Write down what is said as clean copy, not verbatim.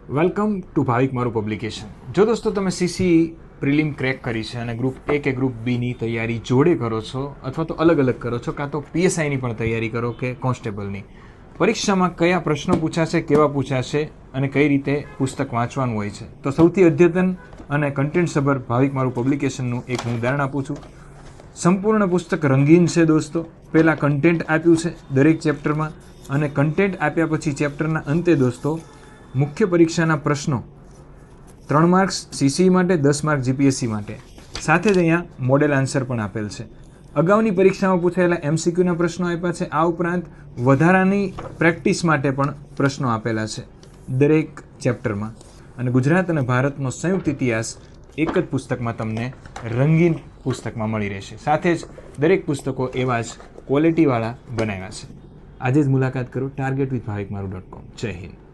Welcome to ભાવિક મારું publication. જો દોસ્તો તમે સીસી પ્રિલિમ ક્રેક કરી છે અને ગ્રુપ એ કે ગ્રુપ બીની તૈયારી જોડે કરો છો અથવા તો અલગ અલગ કરો છો, કાં તો પીએસઆઈની પણ તૈયારી કરો કે કોન્સ્ટેબલની, પરીક્ષામાં કયા પ્રશ્નો પૂછાશે, કેવા પૂછાશે અને કઈ રીતે પુસ્તક વાંચવાનું હોય છે, તો સૌથી અદ્યતન અને કન્ટેન્ટસભર ભાવિક મારું પબ્લિકેશનનું એક હું ઉદાહરણ આપું છું. સંપૂર્ણ પુસ્તક રંગીન છે દોસ્તો. પહેલાં કન્ટેન્ટ આપ્યું છે દરેક ચેપ્ટરમાં અને કન્ટેન્ટ આપ્યા પછી ચેપ્ટરના અંતે દોસ્તો મુખ્ય પરીક્ષાના પ્રશ્નો 3 માર્ક્સ સીસી માટે, 10 માર્ક જીપીએસસી માટે, સાથે જ અહીંયા મોડેલ આન્સર પણ આપેલ છે. અગાઉની પરીક્ષામાં પૂછાયેલા એમસીક્યુના પ્રશ્નો આપ્યા છે. આ ઉપરાંત વધારાની પ્રેક્ટિસ માટે પણ પ્રશ્નો આપેલા છે દરેક ચેપ્ટરમાં. અને ગુજરાત અને ભારતનો સંયુક્ત ઇતિહાસ એક જ પુસ્તકમાં તમને રંગીન પુસ્તકમાં મળી રહેશે. સાથે જ દરેક પુસ્તકો એવા જ ક્વોલિટીવાળા બનાવ્યા છે. આજે જ મુલાકાત કરો targetwithbhavik.com. જય હિન્દ.